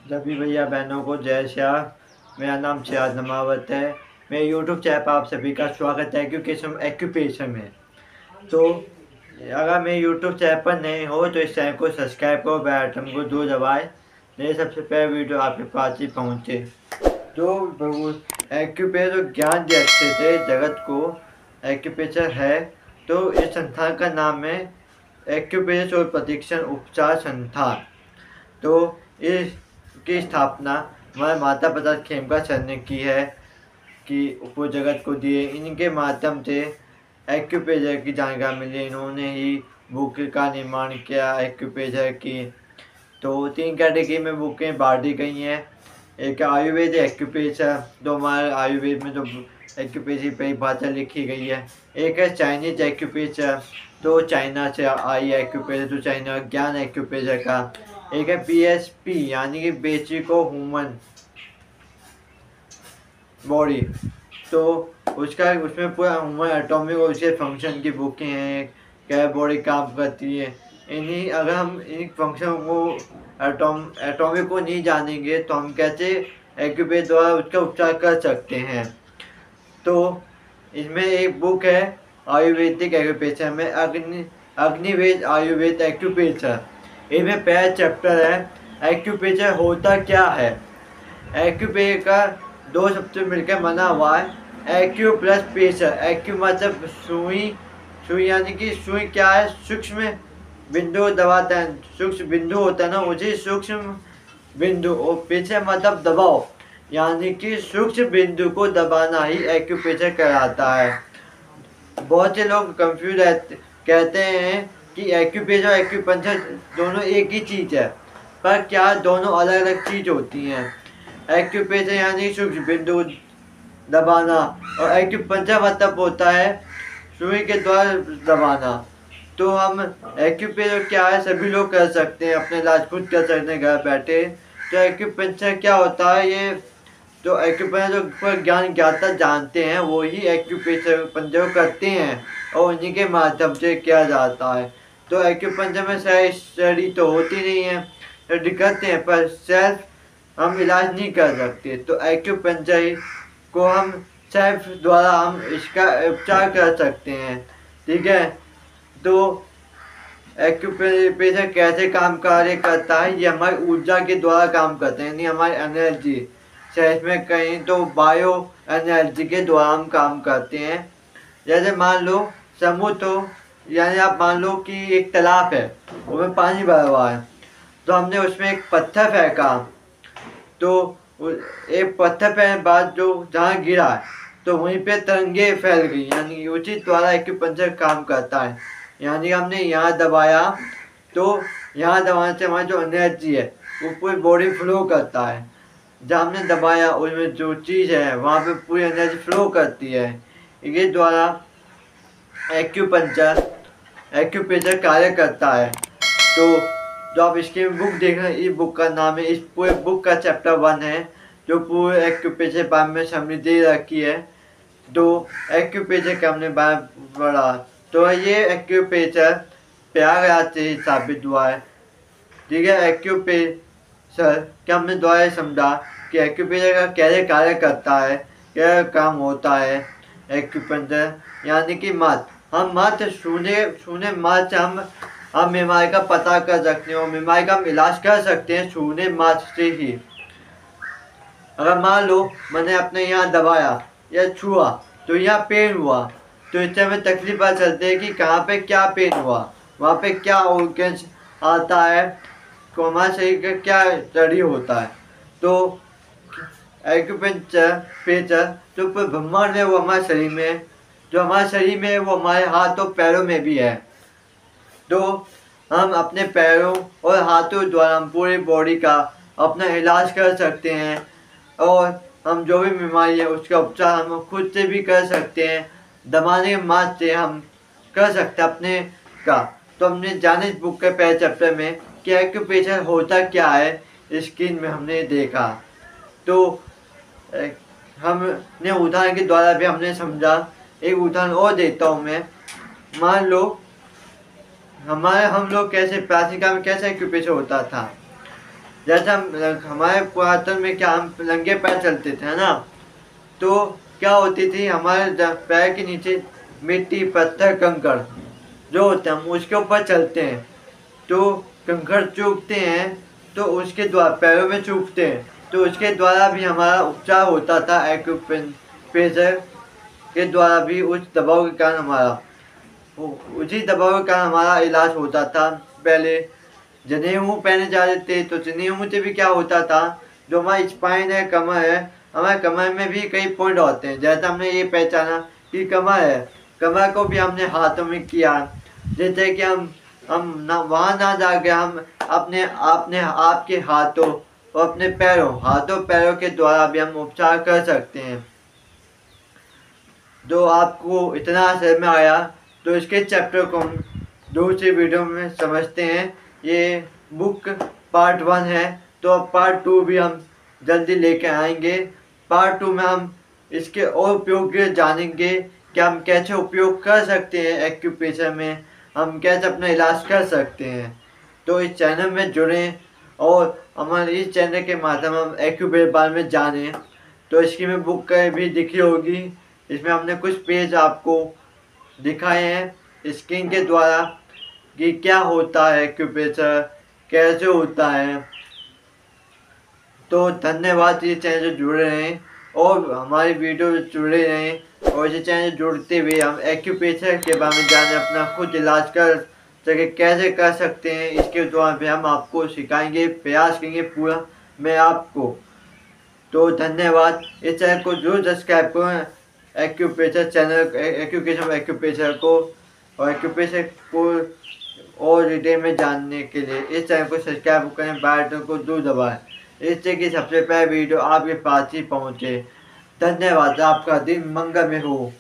सभी भैया बहनों को जय श्याम। मेरा नाम सियाज नमावत है। मेरे यूट्यूब चैनल पर आप सभी का स्वागत है एजुकेशन एक्यूपेशन में। तो अगर मेरे यूट्यूब चैनल पर नए हो तो इस चैनल को सब्सक्राइब करो, बेल आइकन को दो दबाए, मेरे सबसे पहले वीडियो आपके पास ही पहुँचे। तो एक्यूपेचर ज्ञान के अच्छे से जगत को एक्यूपेचर है। तो इस संस्थान का नाम है एक्यूपेचर और प्रशिक्षण उपचार संस्थान। तो इसकी स्थापना हमारे माता पिता खेमका सर ने की है कि उपो जगत को दिए। इनके माध्यम से एक्यूपेचर की जानकारी मिली। इन्होंने ही बुक का निर्माण किया एक्यूपेचर की। तो 3 कैटेगरी में बुकें बांटी गई हैं। एक आयुर्वेद एक्यूपेचर, जो हमारे आयुर्वेद में जो एक्यूपेचर परिभाषा लिखी गई है। एक है चाइनीज एक्यूपेचर, तो चाइना से आई एक्यूपेचर, तो चाइना ज्ञान एक्यूपेचर का। एक है पीएसपी यानी कि बेसिको ह्यूमन बॉडी, तो उसमें पूरा ह्यूमन एटॉमिक और उसके फंक्शन की बुकें हैं, क्या बॉडी काम करती है। इन्हीं अगर हम इन फंक्शन को एटॉमिक को नहीं जानेंगे तो हम कैसे एक्यूपेचर द्वारा उसका उपचार कर सकते हैं। तो इसमें एक बुक है आयुर्वेदिक एक्यूपेचर में अग्निवेद आयुर्वेद एक्यूपेचर। इसमें पहला चैप्टर है एक्यूपेचर होता क्या है। एक्यूपेचर का दो शब्द मिलकर बना हुआ है, एक्यू प्लस पेचर। एक्यू मतलब सुई, सुई यानी कि सुई क्या है, सूक्ष्म बिंदु दबाता है, सूक्ष्म बिंदु होता है ना, उसी सूक्ष्म बिंदु। और पेचर मतलब दबाव, यानी कि सूक्ष्म बिंदु को दबाना ही एक्यूपेचर कहलाता है। बहुत से लोग कंफ्यूज कहते हैं कि एक्यूपेचर और एक्यूपंक्चर दोनों एक ही चीज़ है, पर क्या दोनों अलग अलग चीज़ होती हैं। एक्यूपेचर यानी सूक्ष्म बिंदु दबाना और एक्यूपंक्चर मतलब होता है सुई के द्वारा दबाना। तो हम एक्यूपेचर क्या है सभी लोग कर सकते हैं, अपने इलाज खुद कर सकते हैं घर बैठे। तो एक्यूपंक्चर क्या होता है, ये तो एक्यूपंक्चर पर ज्ञान ज्ञाता जानते हैं वो ही एक्यूपेचर पंचर करते हैं और उन्हीं के माध्यम से किया जाता है। तो एक्यूपंक्चर में स्टडी तो होती नहीं है, स्टडी करते हैं पर सेल्फ हम इलाज नहीं कर सकते। तो एक्यूपंक्चर को हम सेल्फ द्वारा हम इसका उपचार कर सकते हैं, ठीक है। तो एक्यूपेचर कैसे काम कार्य करता है, ये हमारी ऊर्जा के द्वारा काम करते हैं, यानी हमारी एनर्जी से, इसमें कहीं तो बायो एनर्जी के द्वारा हम काम करते हैं। जैसे मान लो समुद्र हो, यानी आप मान लो कि एक तालाब है, उसमें पानी भरा हुआ है, तो हमने उसमें एक पत्थर फेंका, तो एक पत्थर फेंकने के बाद जो जहाँ गिरा तो वहीं पे तरंगे फैल गई, यानी उसी द्वारा एक्यूपंक्चर काम करता है। यानी हमने यहाँ दबाया तो यहाँ दबाने से हमारी जो एनर्जी है वो पूरी बॉडी फ्लो करता है। जहाँ हमने दबाया उसमें जो चीज़ है वहाँ पे पूरी एनर्जी फ्लो करती है। इसके द्वारा एक्यूपंक्चर एक्यूपेचर कार्य करता है। तो जो आप इसकी बुक देख रहे हैं, इस बुक का नाम है, इस पूरे बुक का चैप्टर 1 है जो पूरे एक्यूपेचर बारे में हमने दे रखी है। तो एक्यूपेचर का हमने बारे पढ़ा, तो ये एक्यूपेचर प्रयागराज से साबित हुआ है, ठीक है। एक्यूपेचर क्या हमने द्वारा समझा कि एक्यूपेचर का कैसे कार्य करता है, क्या काम होता है। एक्यूपंक्चर यानी कि मत हम मत छूने मत से हम बीमारी का पता कर सकते हैं और बीमारी का हम इलाज कर सकते हैं छूने मत से ही। अगर मान लो मैंने अपने यहाँ दबाया या छुआ तो यहाँ पेन हुआ, तो इससे हमें तकलीफ पता चलती है कि कहाँ पे क्या पेन हुआ, वहाँ पे क्या ऑर्गन्स आता है, तो हमारे शरीर का क्या स्टडी होता है। तो एक्यूपंक्चर पेचर जो ब्रह्मांड है वो हमारे शरीर में है, जो हमारे शरीर में है वो हमारे हाथ और पैरों में भी है। तो हम अपने पैरों और हाथों द्वारा हम पूरी बॉडी का अपना इलाज कर सकते हैं और हम जो भी बीमारी है उसका उपचार हम खुद से भी कर सकते हैं, दबाने के माध्यम से हम कर सकते हैं अपने का। तो हमने जाने इस बुक के पहले चैप्टर में कि एक्यूपेचर होता क्या है स्क्रीन में हमने देखा। तो हमने उदाहरण के द्वारा भी हमने समझा। एक उदाहरण और देता हूँ मैं। मान लो हम लोग कैसे प्राचीन काल में कैसे एक्यूपेचर होता था। जैसे हमारे पुरातन में क्या हम नंगे पैर चलते थे, है ना। तो क्या होती थी, हमारे पैर के नीचे मिट्टी, पत्थर, कंकड़ जो होते हैं, हम उसके ऊपर चलते हैं तो कंकड़ चुभते हैं, तो उसके द्वारा पैरों में चुभते हैं, तो उसके द्वारा भी हमारा उपचार होता था। एक्यूप्रेशर के द्वारा भी उस दबाव के कारण उसी दबाव के कारण हमारा इलाज होता था। पहले जनेऊ पहने जाते थे, तो जनेऊ से भी क्या होता था, जो हमारी स्पाइन है, कमर है, हमारे कमर में भी कई पॉइंट होते हैं। जैसे हमने ये पहचाना कि कमर है, कमर को भी हमने हाथों में किया, जैसे कि हम ना वहाँ ना जाके हम अपने अपने आपके हाथों और अपने हाथों पैरों के द्वारा भी हम उपचार कर सकते हैं। जो आपको इतना समझ में आया, तो इसके चैप्टर को हम दूसरी वीडियो में समझते हैं। ये बुक पार्ट 1 है, तो अब पार्ट 2 भी हम जल्दी लेके आएंगे। पार्ट 2 में हम इसके और उपयोग जानेंगे कि हम कैसे उपयोग कर सकते हैं एक्यूप्रेशर में, हम कैसे अपना इलाज कर सकते हैं। तो इस चैनल में जुड़ें और हमारे इस चैनल के माध्यम हम एक्यूप्रेशर बारे में जानें। तो इसकी में बुक भी दिखी होगी, इसमें हमने कुछ पेज आपको दिखाए हैं स्क्रीन के द्वारा कि क्या होता है एक्यूप्रेशर, कैसे होता है। तो धन्यवाद, ये चैनल से जुड़े रहें और हमारी वीडियो से जुड़े रहें, और इसे चैनल से जुड़ते हुए हम एक्यूप्रेशर के बारे में जाने, अपना खुद इलाज कर सके, कैसे कर सकते हैं, इसके द्वारा भी हम आपको सिखाएंगे, प्रयास करेंगे पूरा मैं आपको। तो धन्यवाद, इस चैनल को जरूर सब्सक्राइब करें, एक्यूप्रेशर चैनल, एजुकेशन एक्यूप्रेशर को, और एक्यूप्रेशर को और डिटेल में जानने के लिए इस चैनल को सब्सक्राइब करें, बेल आइकन को जरूर दबाएं, इससे कि सबसे पहले वीडियो आपके पास ही पहुंचे। धन्यवाद, आपका दिन मंगलमय हो।